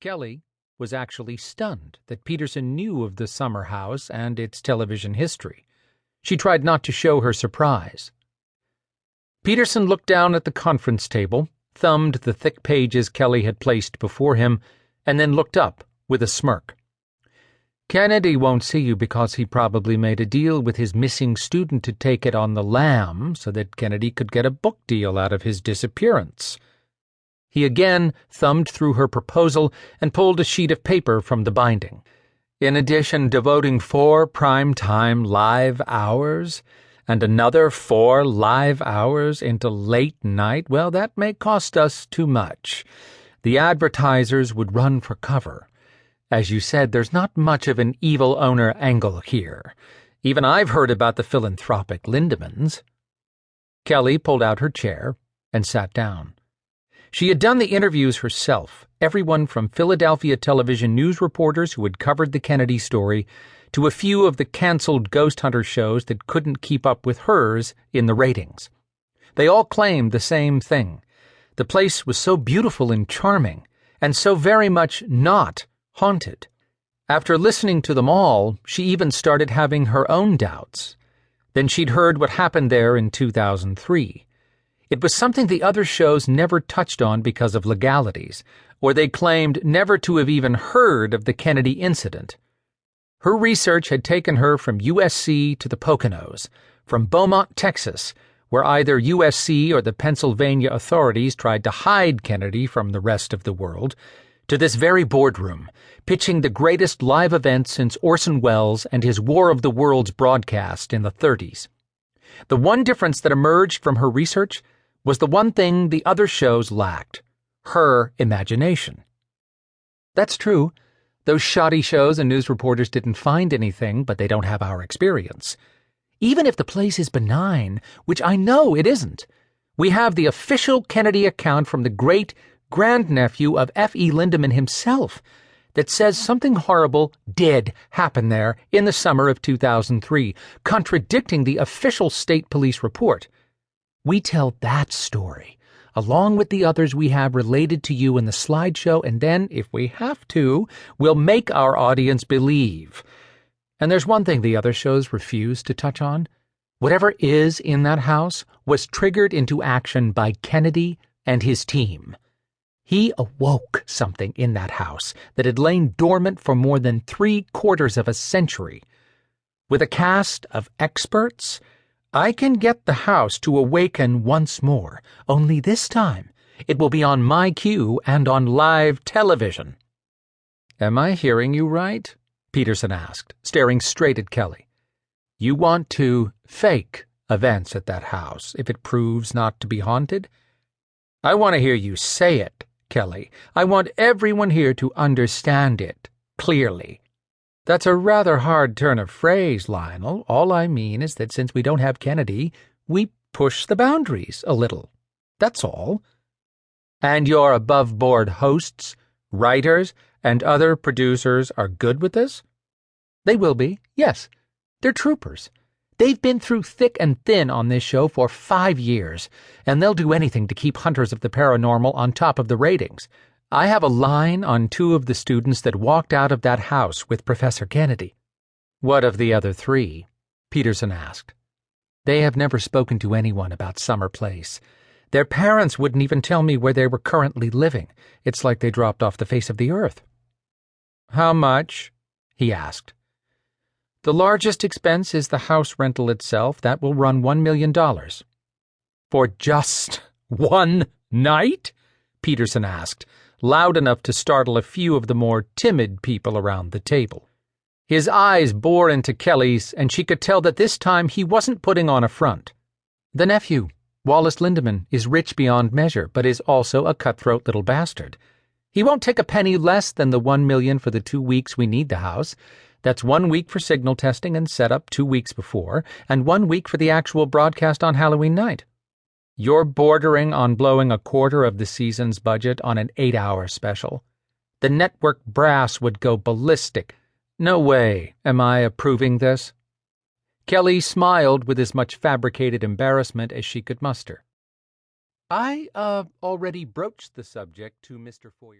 Kelly was actually stunned that Peterson knew of the summer house and its television history. She tried not to show her surprise. Peterson looked down at the conference table, thumbed the thick pages Kelly had placed before him, and then looked up with a smirk. "Kennedy won't see you because he probably made a deal with his missing student to take it on the lam so that Kennedy could get a book deal out of his disappearance." He again thumbed through her proposal and pulled a sheet of paper from the binding. "In addition, devoting 4 prime-time live hours and another 4 live hours into late night, well, that may cost us too much. The advertisers would run for cover. As you said, there's not much of an evil owner angle here. Even I've heard about the philanthropic Lindemans." Kelly pulled out her chair and sat down. She had done the interviews herself, everyone from Philadelphia television news reporters who had covered the Kennedy story to a few of the canceled ghost hunter shows that couldn't keep up with hers in the ratings. They all claimed the same thing. The place was so beautiful and charming, and so very much not haunted. After listening to them all, she even started having her own doubts. Then she'd heard what happened there in 2003. It was something the other shows never touched on because of legalities, or they claimed never to have even heard of the Kennedy incident. Her research had taken her from USC to the Poconos, from Beaumont, Texas, where either USC or the Pennsylvania authorities tried to hide Kennedy from the rest of the world, to this very boardroom, pitching the greatest live event since Orson Welles and his War of the Worlds broadcast in the 30s. The one difference that emerged from her research was the one thing the other shows lacked: her imagination. That's true. Those shoddy shows and news reporters didn't find anything, but they don't have our experience. Even if the place is benign, which I know it isn't, we have the official Kennedy account from the great-grandnephew of F.E. Lindeman himself that says something horrible did happen there in the summer of 2003, contradicting the official state police report. We tell that story, along with the others we have related to you in the slideshow, and then, if we have to, we'll make our audience believe. And there's one thing the other shows refuse to touch on. Whatever is in that house was triggered into action by Kennedy and his team. He awoke something in that house that had lain dormant for more than 3/4 of a century. With a cast of experts, I can get the house to awaken once more, only this time it will be on my cue and on live television." "Am I hearing you right?" Peterson asked, staring straight at Kelly. "You want to fake events at that house if it proves not to be haunted?" "I want to hear you say it, Kelly. I want everyone here to understand it clearly." "That's a rather hard turn of phrase, Lionel. All I mean is that since we don't have Kennedy, we push the boundaries a little. That's all." "And your above-board hosts, writers, and other producers are good with this?" "They will be, yes. They're troopers. They've been through thick and thin on this show for 5 years, and they'll do anything to keep Hunters of the Paranormal on top of the ratings. I have a line on 2 of the students that walked out of that house with Professor Kennedy." "What of the other 3? Peterson asked. "They have never spoken to anyone about Summer Place. Their parents wouldn't even tell me where they were currently living. It's like they dropped off the face of the earth." "How much?" he asked. "The largest expense is the house rental itself. That will run $1 million. "For just one night?" Peterson asked, loud enough to startle a few of the more timid people around the table. His eyes bore into Kelly's, and she could tell that this time he wasn't putting on a front. "The nephew, Wallace Lindeman, is rich beyond measure, but is also a cutthroat little bastard. He won't take a penny less than the $1 million for the 2 weeks we need the house. That's 1 week for signal testing and setup 2 weeks before, and 1 week for the actual broadcast on Halloween night. You're bordering on blowing 1/4 of the season's budget on an 8-hour special. The network brass would go ballistic. No way am I approving this." Kelly smiled with as much fabricated embarrassment as she could muster. "I, already broached the subject to Mr. Foyer."